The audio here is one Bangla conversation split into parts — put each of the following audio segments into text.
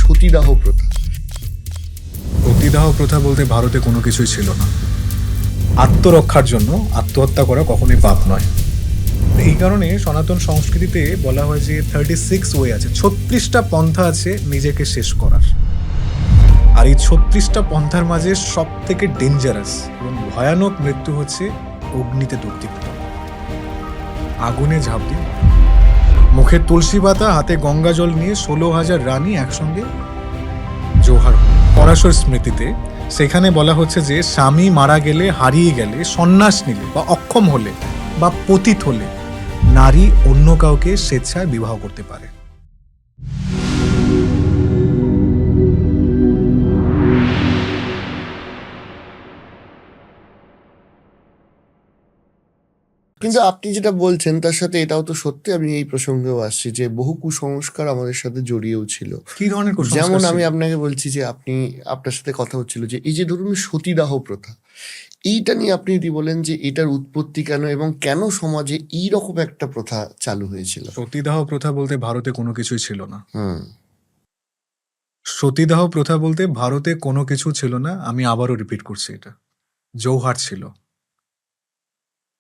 সতীদাহ প্রথা। সতীদাহ প্রথা বলতে ভারতে কোনো কিছুই ছিল না। আত্মরক্ষার জন্য আত্মহত্যা করা কখনোই পাপ নয়। এই কারণে সনাতন সংস্কৃতিতে বলা হয় যে 36 ওয়ে আছে, 36টা পন্থা আছে নিজেকে শেষ করার। আর এই 36টা পন্থার মাঝে সব থেকে ডেঞ্জারাস এবং ভয়ানক মৃত্যু হচ্ছে অগ্নিতে উদ্দীপ্ত, আগুনে ঝাঁপ দিয়ে। মুখে তুলসী পাতা, হাতে গঙ্গা জল নিয়ে 16,000 রানী একসঙ্গে জোহার পরাশর স্মৃতিতে সেখানে বলা হচ্ছে যে স্বামী মারা গেলে, হারিয়ে গেলে, সন্ন্যাস নিলে বা অক্ষম হলে বা পতিত হলে নারী অন্য কাউকে স্বেচ্ছায় বিবাহ করতে পারে। কিন্তু আপনি যেটা বলছেন তার সাথে এটাও তো সত্যি, আমি এই প্রসঙ্গেও আসছি যে বহু কুসংস্কার আমাদের সাথে জড়িয়েও ছিল। কি ধরনের কুসংস্কার যেমন ছিল? আমি আপনাকে বলছি যে আপনার সাথে কথা হচ্ছিল যে এই যে ধরুন সতীদাহ প্রথা, এইটা নিয়ে আপনি যদি বলেন যে এটার উৎপত্তি কেন এবং কেন সমাজে এইরকম একটা প্রথা চালু হয়েছিল। সতীদাহ প্রথা বলতে ভারতে কোনো কিছুই ছিল না। হুম। সতীদাহ প্রথা বলতে ভারতে কোনো কিছু ছিল না। আমি আবারও রিপিট করছি, এটা জৌহার ছিল।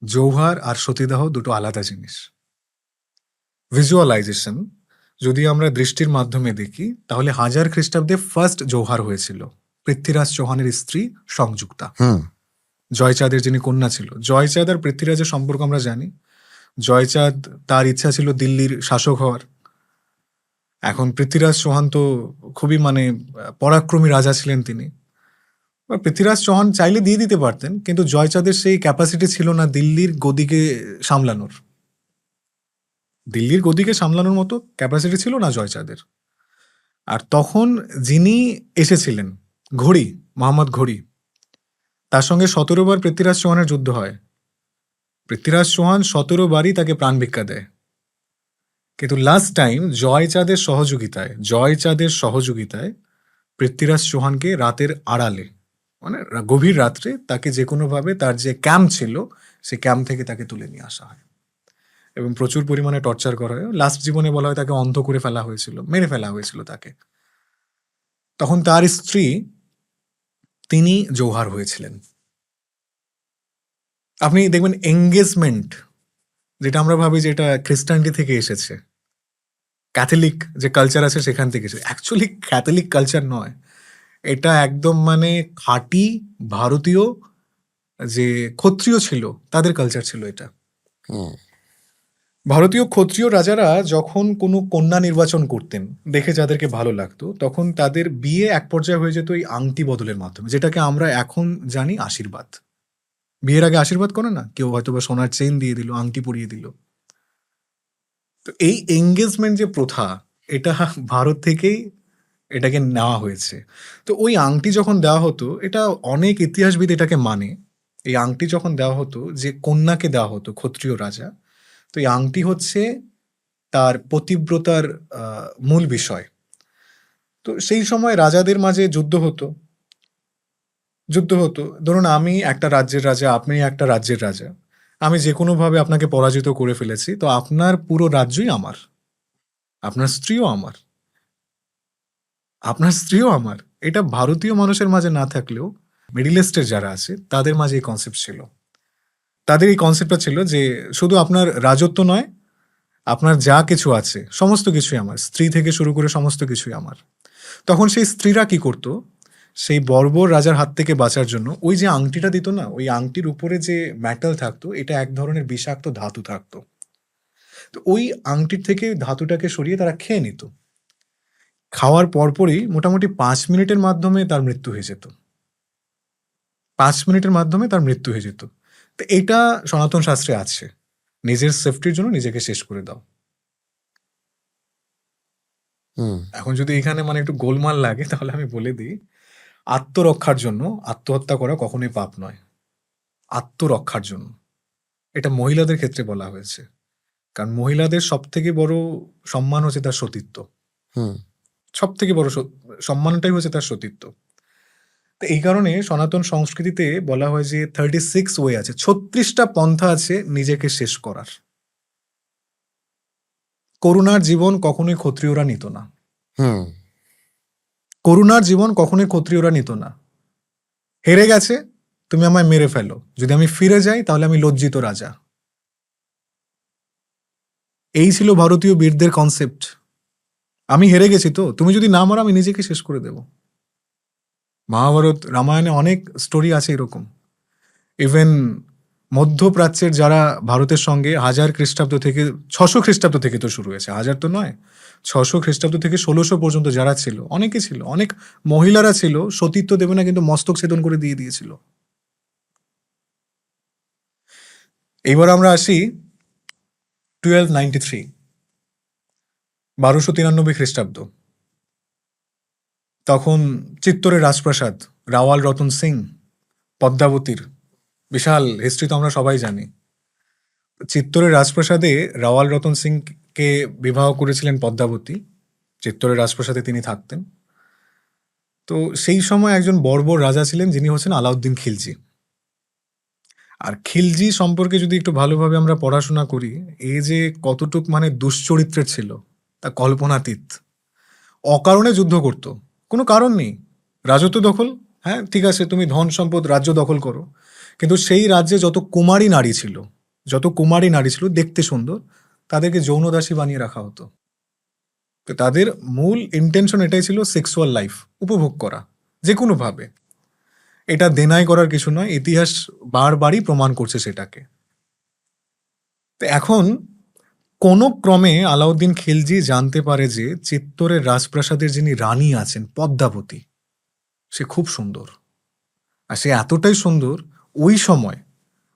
জৌহার আর সতীদাহ দুটো আলাদা জিনিস। ভিজুয়ালাইজেশন যদি আমরা দৃষ্টির মাধ্যমে দেখি তাহলে 1000 খ্রিস্টাব্দে ফার্স্ট জৌহার হয়েছিল পৃথ্বীরাজ চৌহানের স্ত্রী সংযুক্তা। জয়চাঁদের যিনি কন্যা ছিল। জয়চাঁদ আর পৃথ্বীরাজের সম্পর্ক আমরা জানি। জয়চাঁদ তার ইচ্ছা ছিল দিল্লির শাসক হওয়ার। এখন পৃথ্বীরাজ চৌহান তো খুবই পরাক্রমী রাজা ছিলেন তিনি। পৃথ্বীরাজ চৌহান চাইলে দিয়ে দিতে পারতেন, কিন্তু জয়চাঁদের সেই ক্যাপাসিটি ছিল না দিল্লির গদিকে সামলানোর। দিল্লির গদিকে সামলানোর মতো ক্যাপাসিটি ছিল না জয়চাঁদের। আর তখন যিনি এসেছিলেন ঘড়ি, মোহাম্মদ ঘড়ি, তার সঙ্গে 17 বার পৃথ্বীরাজ চৌহানের যুদ্ধ হয়। পৃথ্বীরাজ চৌহান 17 বারই তাকে প্রাণ ভিক্ষা দেয়। কিন্তু লাস্ট টাইম জয়চাঁদের সহযোগিতায় পৃথ্বীরাজ চৌহানকে রাতের আড়ালে, গভীর রাত্রে তাকে যে কোনোভাবে তার যে ক্যাম্প ছিল সেই ক্যাম্প থেকে তাকে তুলে নিয়ে আসা হয় এবং প্রচুর পরিমাণে টর্চার করা হয়। লাস্ট জীবনে বলা হয় তাকে অন্ধ করে ফেলা হয়েছিল, মেরে ফেলা হয়েছিল তাকে। তখন তার স্ত্রী, তিনি জৌহার হয়েছিলেন। আপনি দেখবেন এঙ্গেজমেন্ট, যেটা আমরা ভাবি যে এটা খ্রিস্টানটি থেকে এসেছে, ক্যাথলিক যে কালচার আছে সেখান থেকে এসেছে। অ্যাকচুয়ালি ক্যাথলিক কালচার নয়, এটা একদম খাঁটি ভারতীয় যে ক্ষত্রিয় ছিল তাদের কালচার ছিল এটা। ভারতীয় ক্ষত্রিয় রাজারা যখন কোনো কন্যা নির্বাচন করতেন, দেখে যাদেরকে ভালো লাগতো, তখন তাদের বিয়ে এক পর্যায়ে হয়ে যেত এই আংটি বদলের মাধ্যমে, যেটাকে আমরা এখন জানি আশীর্বাদ। বিয়ের আগে আশীর্বাদ করে না কেউ, হয়তো বা সোনার চেইন দিয়ে দিল, আংটি পরিয়ে দিল। তো এই এঙ্গেজমেন্ট যে প্রথা, এটা ভারত থেকেই এটাকে নেওয়া হয়েছে। তো ওই আংটি যখন দেওয়া হতো, এটা অনেক ইতিহাসবিদ এটাকে মানে, এই আংটি যখন দেওয়া হতো যে কন্যাকে দেওয়া হতো ক্ষত্রিয় রাজা, তো এই আংটি হচ্ছে তার পতিব্রতার মূল বিষয়। তো সেই সময় রাজাদের মাঝে যুদ্ধ হতো। ধরুন আমি একটা রাজ্যের রাজা, আপনি একটা রাজ্যের রাজা, আমি যে কোনোভাবে আপনাকে পরাজিত করে ফেলেছি, তো আপনার পুরো রাজ্যই আমার, আপনার স্ত্রীও আমার, এটা ভারতীয় মানুষের মাঝে না থাকলেও মিডিল ইস্টের যারা আছে তাদের মাঝে এই কনসেপ্ট ছিল। তাদের এই কনসেপ্টটা ছিল যে শুধু আপনার রাজত্ব নয়, আপনার যা কিছু আছে সমস্ত কিছুই আমার, স্ত্রী থেকে শুরু করে সমস্ত কিছুই আমার। তখন সেই স্ত্রীরা কি করতো, সেই বর্বর রাজার হাত থেকে বাঁচার জন্য ওই যে আংটিটা দিত না, ওই আংটির উপরে যে মেটাল থাকতো, এটা এক ধরনের বিষাক্ত ধাতু থাকতো। তো ওই আংটির থেকে ধাতুটাকে সরিয়ে তারা খেয়ে নিত। খাওয়ার পরপরই মোটামুটি 5 মিনিটের মাধ্যমে তার মৃত্যু হয়ে যেত। 5 মিনিটের মাধ্যমে তার মৃত্যু হয়ে যেত। তো এটা সনাতন শাস্ত্রে আছে, নিজের সেফটির জন্য নিজেকে শেষ করে দাও। এখন যদি এখানে একটু গোলমাল লাগে তাহলে আমি বলে দিই, আত্মরক্ষার জন্য আত্মহত্যা করা কখনোই পাপ নয়। আত্মরক্ষার জন্য, এটা মহিলাদের ক্ষেত্রে বলা হয়েছে, কারণ মহিলাদের সব থেকে বড় সম্মান হচ্ছে তার সতীত্ব। সব থেকে বড় সম্মানটাই হচ্ছে তার সতীত্ব। তো এই কারণে সনাতন সংস্কৃতিতে বলা হয় যে 36 ওয়ে আছে, 36টা পন্থা আছে নিজেকে শেষ করার। করুণার জীবন কখনোই ক্ষত্রিয়রা নিত না। করুণার জীবন কখনোই ক্ষত্রিয়রা নিত না। হেরে গেছে, তুমি আমায় মেরে ফেলো, যদি আমি ফিরে যাই তাহলে আমি লজ্জিত রাজা। এই ছিল ভারতীয় বীরদের কনসেপ্ট। আমি হেরে গেছি, তো তুমি যদি না মারো আমি নিজেকে শেষ করে দেব। মহাভারত, রামায়ণে অনেক স্টোরি আছে এরকম। ইভেন মধ্যপ্রাচ্যের যারা ভারতের সঙ্গে 1000 খ্রিস্টাব্দ থেকে 600 খ্রিস্টাব্দ থেকে তো শুরু হয়েছে, 1000 তো নয়, 600 খ্রিস্টাব্দ থেকে 1600 পর্যন্ত যারা ছিল, অনেকে ছিল, অনেক মহিলারা ছিল, সতীত্ব দেবে না কিন্তু মস্তক ছেদন করে দিয়ে দিয়েছিল। এইবার আমরা আসি 1293, 1293 খ্রিস্টাব্দ। তখন চিত্তরের রাজপ্রাসাদ, রাওয়াল রতন সিং, পদ্মাবতীর বিশাল হিস্ট্রি তো আমরা সবাই জানি। চিত্তরের রাজপ্রাসাদে রাওয়াল রতন সিংকে বিবাহ করেছিলেন পদ্মাবতী। চিত্তরের রাজপ্রাসাদে তিনি থাকতেন। তো সেই সময় একজন বর্বর রাজা ছিলেন যিনি হচ্ছেন আলাউদ্দিন খিলজি। আর খিলজি সম্পর্কে যদি একটু ভালোভাবে আমরা পড়াশোনা করি, এ যে কতটুক মানে দুশ্চরিত্রের ছিল তা কল্পনাতীত। অকারণে যুদ্ধ করত, কোনো কারণ নেই। রাজত্ব দখল, হ্যাঁ ঠিক আছে, তুমি ধন সম্পদ রাজ্য দখল করো, কিন্তু সেই রাজ্যে যত কুমারী নারী ছিল দেখতে সুন্দর, তাদেরকে যৌনদাসী বানিয়ে রাখা হতো। তো তাদের মূল ইন্টেনশন এটাই ছিল, সেক্সুয়াল লাইফ উপভোগ করা যে কোনোভাবে। এটা দেনাই করার কিছু নয়, ইতিহাস বারবারই প্রমাণ করছে সেটাকে। তো এখন কোনো ক্রমে আলাউদ্দিন খিলজি জানতে পারে যে চিত্তরের রাজপ্রাসাদের যিনি রানী আছেন পদ্মাবতী, সে খুব সুন্দর। আর সে এতটাই সুন্দর, ওই সময়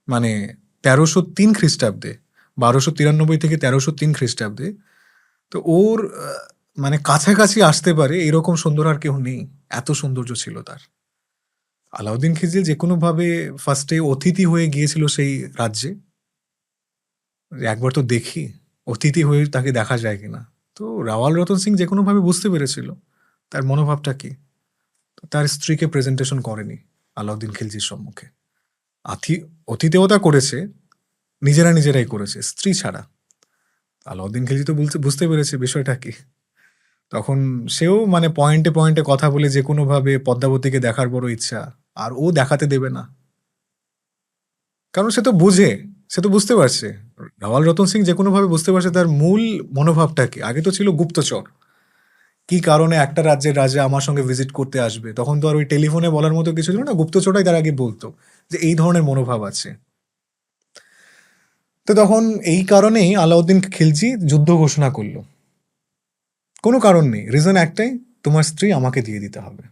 মানে 1303 খ্রিস্টাব্দে, 1293 থেকে 1303 খ্রিস্টাব্দে, তো ওর মানে কাছাকাছি আসতে পারে এরকম সুন্দর আর কেউ নেই, এত সৌন্দর্য ছিল তার। আলাউদ্দিন খিলজি যে কোনোভাবে ফার্স্টে অতিথি হয়ে গিয়েছিল সেই রাজ্যে, একবার তো দেখি অতিথি হয়ে তাকে দেখা যায় কিনা। তো রাওয়াল রতন সিং যে কোনোভাবে বুঝতে পেরেছিল তার মনোভাবটা কি। তো তার স্ত্রীকে প্রেজেন্টেশন করেনি আলাউদ্দিন খিলজির সম্মুখে। অতিথেয়তা করেছে, নিজেরাই করেছে, স্ত্রী ছাড়া। আলাউদ্দিন খিলজি তো বুঝতে পেরেছে বিষয়টা কি। তখন সেও মানে পয়েন্টে পয়েন্টে কথা বলে যে কোনোভাবে পদ্মাবতীকে দেখার বড় ইচ্ছা, আর ও দেখাতে দেবে না। কারণ সে তো বুঝতে পারছে, রাওয়াল রতন সিং যে কোনোভাবে বুঝতে পারছে তার মূল মনোভাবটা কি। আগে তো ছিল গুপ্তচর, কি কারণে একটা রাজ্যের রাজা আমার সঙ্গে ভিজিট করতে আসবে, তখন তো আর ওই টেলিফোনে বলার মতো কিছু ছিল না, গুপ্তচরাই তার আগে বলতো যে এই ধরনের মনোভাব আছে। তো তখন এই কারণেই আলাউদ্দিন খিলজি যুদ্ধ ঘোষণা করলো। কোনো কারণ নেই, রিজন একটাই, তোমার স্ত্রী আমাকে দিয়ে দিতে হবে।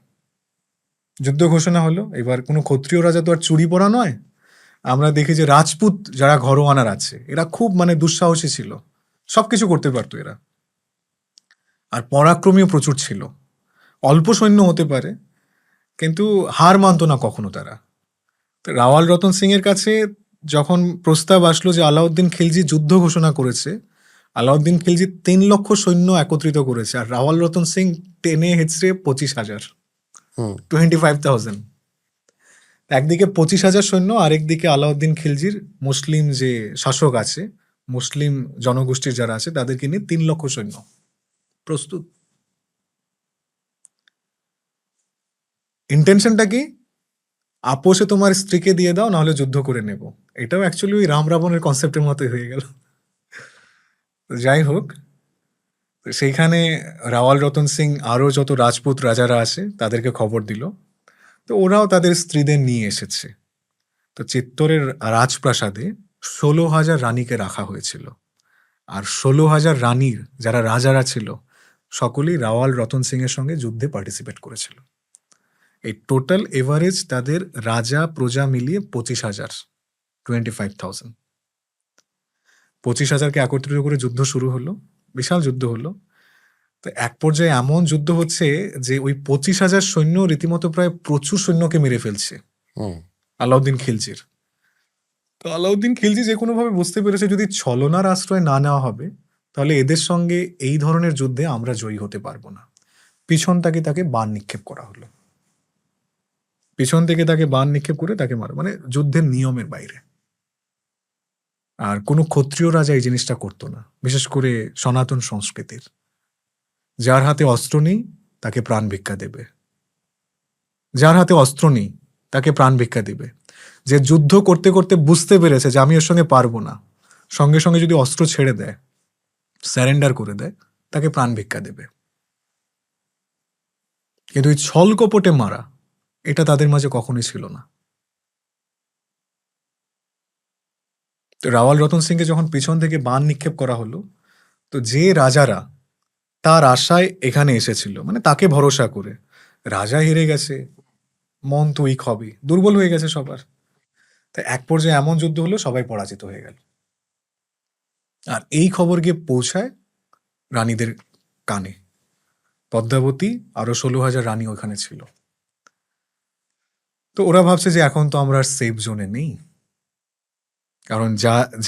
যুদ্ধ ঘোষণা হলো। এবার কোনো ক্ষত্রিয় রাজা তো আর চুরি পরা নয়। আমরা দেখি যে রাজপুত যারা ঘরোয়ানার আছে এরা খুব মানে দুঃসাহসী ছিল, সবকিছু করতে পারতো এরা, আর পরাক্রমীও প্রচুর ছিল। অল্প সৈন্য হতে পারে কিন্তু হার মানত না কখনো তারা। তো রাওয়াল রতন সিং এর কাছে যখন প্রস্তাব আসলো যে আলাউদ্দিন খিলজি যুদ্ধ ঘোষণা করেছে, আলাউদ্দিন খিলজি 3 লক্ষ সৈন্য একত্রিত করেছে, আর রাওয়াল রতন সিং টেনে হেঁচড়ে 25,000, 25,000। একদিকে 25,000 সৈন্য, আরেকদিকে আলাউদ্দিন খিলজির মুসলিম যে শাসক আছে, মুসলিম জনগোষ্ঠীর যারা আছে তাদেরকে নিয়ে 3 লক্ষ সৈন্য প্রস্তুত। ইন্টেনশনটা কি? আপোষে তোমার স্ত্রীকে দিয়ে দাও, নাহলে যুদ্ধ করে নেব। এটাও অ্যাকচুয়ালি ওই রাম রাবণের কনসেপ্টের মতোই হয়ে গেল। যাই হোক, সেইখানে রাওয়াল রতন সিং আরও যত রাজপুত রাজারা আছে তাদেরকে খবর দিল। তো ওরাও তাদের স্ত্রীদের নিয়ে এসেছে। তো চিত্তরের রাজপ্রাসাদে 16,000 রানীকে রাখা হয়েছিল। আর 16,000 রানীর যারা রাজারা ছিল সকলেই রাওয়াল রতন সিং এর সঙ্গে যুদ্ধে পার্টিসিপেট করেছিল। এই টোটাল এভারেজ তাদের রাজা প্রজা মিলিয়ে 25,000, 25,000। 25,000কে একত্রিত করে যুদ্ধ শুরু হলো, বিশাল যুদ্ধ হলো। তো এক পর্যায়ে এমন যুদ্ধ হচ্ছে যে ওই 25,000 সৈন্য রীতিমতো প্রায় প্রচুর সৈন্যকে মেরে ফেলছে আলাউদ্দিন খিলজির। তো আলাউদ্দিন খিলজি যে কোনোভাবে বুঝতে পেরেছে যদি ছলনার আশ্রয় না নেওয়া হবে তাহলে এদের সঙ্গে এই ধরনের যুদ্ধে আমরা জয়ী হতে পারবো না। পিছন থেকে তাকে বাণ নিক্ষেপ করা হলো, পিছন থেকে তাকে বাণ নিক্ষেপ করে তাকে মারো, মানে যুদ্ধের নিয়মের বাইরে। আর কোনো ক্ষত্রিয় রাজা এই জিনিসটা করতো না, বিশেষ করে সনাতন সংস্কৃতির। যার হাতে অস্ত্র নেই তাকে প্রাণ ভিক্ষা দেবে, যার হাতে অস্ত্র নেই তাকে প্রাণ ভিক্ষা দিবে, যে যুদ্ধ করতে করতে বুঝতে পেরেছে যে আমি ওর সঙ্গে পারবো না, সঙ্গে সঙ্গে যদি অস্ত্র ছেড়ে দেয়, স্যারেন্ডার করে দেয়, তাকে প্রাণ ভিক্ষা দেবে। কিন্তু এই ছল কপটে মারা, এটা তাদের মাঝে কখনোই ছিল না। তো রাওয়াল রতন সিংকে যখন পিছন থেকে বান নিক্ষেপ করা হলো, তো যে রাজারা তার আশায় এখানে এসেছিল, মানে তাকে ভরসা করে, রাজা হেরে গেছে, মন তো উইক হবে, দুর্বল হয়ে গেছে সবার। তাই এক পর্যায়ে এমন যুদ্ধ হলো, সবাই পরাজিত হয়ে গেল। আর এই খবর গিয়ে পৌঁছায় রানীদের কানে। পদ্মাবতী আরো 16,000 রানী ওখানে ছিল। তো ওরা ভাবছে যে এখন তো আমরা সেফ জোনে নেই, কারণ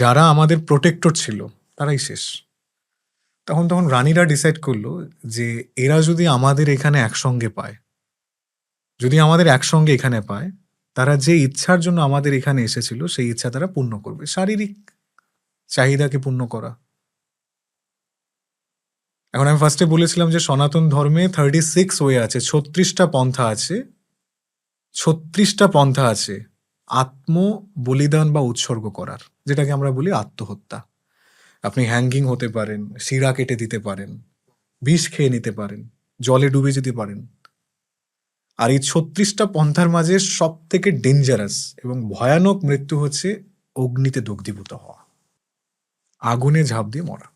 যারা আমাদের প্রোটেক্টর ছিল তারাই শেষ। তখন রানীরা ডিসাইড করলো যে এরা যদি আমাদের এখানে একসঙ্গে পায়, যদি আমাদের একসঙ্গে এখানে পায়, তারা যে ইচ্ছার জন্য আমাদের এখানে এসেছিল সেই ইচ্ছা তারা পূর্ণ করবে, শারীরিক চাহিদাকে পূর্ণ করা। এখন আমি ফার্স্টে বলেছিলাম যে সনাতন ধর্মে 36 ওয়ে আছে, 36টা পন্থা আছে, 36টা পন্থা আছে আত্ম বলিদান বা উৎসর্গ করার, যেটাকে আমরা বলি আত্মহত্যা। আপনি হ্যাঙ্গিং হতে পারেন, শিরা কেটে দিতে পারেন, বিষ খেয়ে নিতে পারেন, জলে ডুবে যেতে পারেন। আর এই 36টা পন্থার মাঝে সব থেকে ডেঞ্জারাস এবং ভয়ানক মৃত্যু হচ্ছে অগ্নিতে দগ্ধীভূত হওয়া, আগুনে ঝাঁপ দিয়ে মরা।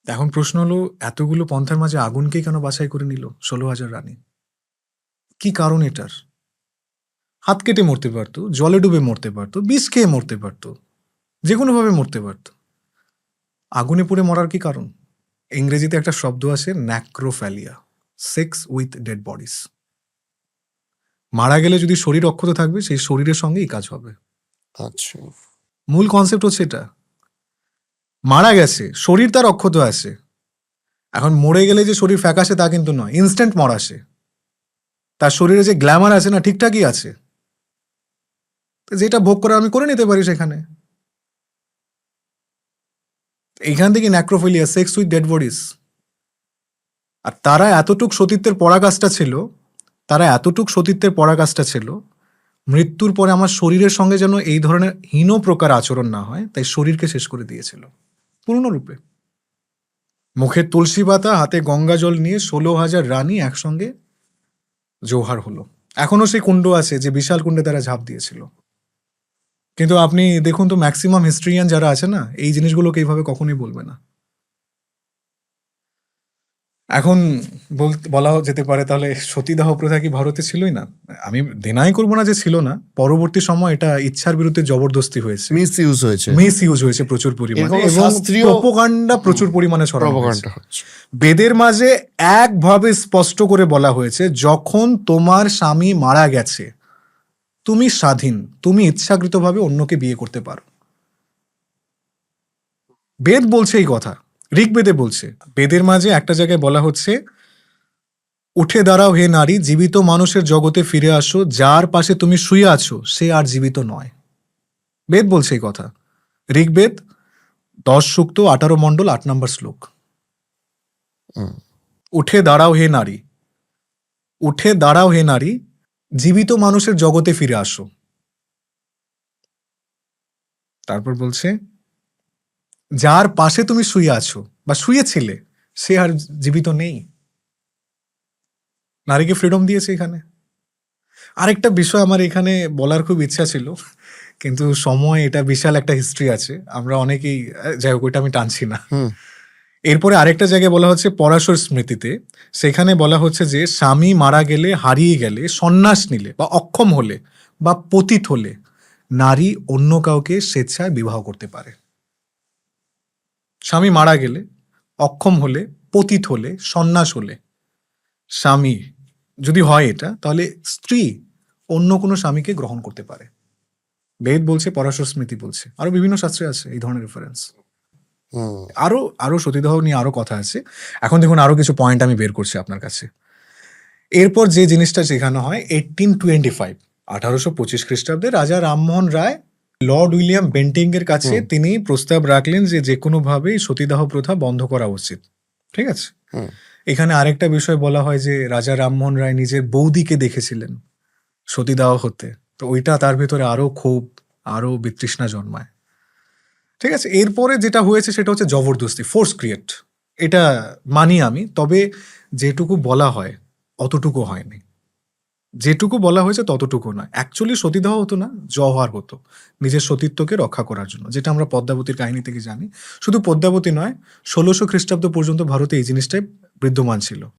এখন প্রশ্ন হলো, এতগুলো পন্থার মাঝে আগুনকেই কেন বাছাই করে নিল 16,000 রানী? কি কারণ এটার? হাত কেটে মরতে পারতো, জলে ডুবে মরতে পারতো, বিষ খেয়ে মরতে পারতো, যে কোনোভাবে মরতে পারতো। আগুনে পুড়ে মরার কি কারণ? ইংরেজিতে একটা শব্দ আছে ন্যাক্রোফ্যালিয়া, সেক্স উইথ ডেড বডিজ। মারা গেলে যদি শরীর অক্ষত থাকবে, সেই শরীরের সঙ্গেই কাজ হবে। আচ্ছা, মূল কনসেপ্ট হচ্ছে এটা। মারা গেছে, শরীর তার অক্ষত আছে। এখন মরে গেলে যে শরীর ফ্যাকাশে তা কিন্তু নয়, ইনস্ট্যান্ট মরাসে। তার শরীরে যে গ্ল্যামার আছে না, ঠিকঠাকই আছে। যেটা ভোগ করার আমি করে নিতে পারি সেখানে। এইখান থেকে ন্যাক্রোফিলিয়া, সেক্স উইথ ডেড বডিজ। আর তারা এতটুক সতীত্বের পরাকাষ্ঠা ছিল, মৃত্যুর পরে আমার শরীরের সঙ্গে যেন এই ধরনের হীন প্রকার আচরণ না হয়, তাই শরীরকে শেষ করে দিয়েছিল পূর্ণরূপে। মুখে তুলসী পাতা, হাতে গঙ্গা জল নিয়ে 16,000 রানী একসঙ্গে জোহার হলো। এখনো সেই কুণ্ড আছে, যে বিশাল কুণ্ডে তারা ঝাঁপ দিয়েছিল। কিন্তু আপনি দেখুন তো, ম্যাক্সিমাম হিস্ট্রিয়ান যারা আছে না, এই জিনিসগুলোকে এইভাবে কখনোই বলবে না। এখন বলা যেতে পারে তাহলে সতীদাহ প্রথা কি ভারতে ছিলই না? আমি ডিনাই করবো না যে ছিল না। পরবর্তী সময় এটা ইচ্ছার বিরুদ্ধে জবরদস্তি হয়েছে, মিস ইউজ হয়েছে প্রচুর পরিমাণে, এরকম এবং শাস্ত্রীয় প্রোপাগান্ডা প্রচুর পরিমাণে ছড়ানো হয়েছে। প্রপাগান্ডা হচ্ছে। বেদের মাঝে একভাবে স্পষ্ট করে বলা হয়েছে, যখন তোমার স্বামী মারা গেছে, তুমি স্বাধীন, তুমি ইচ্ছাকৃতভাবে অন্যকে বিয়ে করতে পারো। বেদ বলছে এই কথা, ঋগ্বেদে বলছে। বেদের মাঝে একটা জায়গায় বলা হচ্ছে, উঠে দাঁড়াও হে নারী, জীবিত মানুষের জগতে ফিরে আসো, যার পাশে তুমি শুয়ে আছো সে আর জীবিত নয়। বেদ বলছে এই কথা, ঋগ্বেদ 10 সূক্ত 18 মণ্ডল 8 নম্বর শ্লোক। উঠে দাঁড়াও হে নারী, উঠে দাঁড়াও হে নারী, জীবিত মানুষের জগতে ফিরে আসো। তারপর বলছে, যার পাশে তুমি শুয়ে আছো বা শুয়েছিলে সে আর জীবিত নেই। নারীকে ফ্রিডম দিয়েছে এখানে। আরেকটা বিষয় আমার এখানে বলার খুব ইচ্ছা ছিল, কিন্তু সময়, এটা বিশাল একটা হিস্ট্রি আছে, আমরা অনেকেই, যাই হোক ওইটা আমি টানছি না। এরপরে আরেকটা জায়গায় বলা হচ্ছে পরাশর স্মৃতিতে, সেখানে বলা হচ্ছে যে স্বামী মারা গেলে, হারিয়ে গেলে, সন্ন্যাস নিলে বা অক্ষম হলে বা পতিত হলে নারী অন্য কাউকে স্বেচ্ছায় বিবাহ করতে পারে। স্বামী মারা গেলে, অক্ষম হলে, পতিত হলে, সন্ন্যাস হলে, স্বামী যদি হয় এটা, তাহলে স্ত্রী অন্য কোনো স্বামীকে গ্রহণ করতে পারে। বেদ বলছে, পরাশর স্মৃতি বলছে, আরো বিভিন্ন শাস্ত্রে আছে এই ধরনের রেফারেন্স। আরো সতীদাহ নিয়ে আরো কথা আছে। এখন দেখুন আরো কিছু পয়েন্ট আমি বের করছি আপনার কাছে। এরপর যে জিনিসটা শেখানো হয় 1825, 1825 খ্রিস্টাব্দে রাজা Rammohan Roy Lord William Bentinck এর কাছে তিনি প্রস্তাব রাখলেন যে কোনো ভাবেই সতীদাহ প্রথা বন্ধ করা উচিত। ঠিক আছে, এখানে আরেকটা বিষয় বলা হয় যে রাজা রামমোহন রায় নিজের বৌদিকে দেখেছিলেন সতীদাহ হতে, তো ওইটা তার ভিতরে আরো ক্ষোভ, আরো বিতৃষ্ণা জন্মায়। ঠিক আছে, এরপরে যেটা হয়েছে সেটা হচ্ছে জবরদস্তি, ফোর্স ক্রিয়েট, এটা মানি আমি। তবে যেটুকু বলা হয় অতটুকু হয়নি, যেটুকু বলা হয়েছে ততটুকু নয়। অ্যাকচুয়ালি সতীদাহ হতো না, জওহার হতো নিজের সতীত্বকে রক্ষা করার জন্য, যেটা আমরা পদ্মাবতীর কাহিনী থেকে জানি। শুধু পদ্মাবতী নয়, 1600 খ্রিস্টাব্দ পর্যন্ত ভারতে এই জিনিসটাই বিদ্যমান ছিল।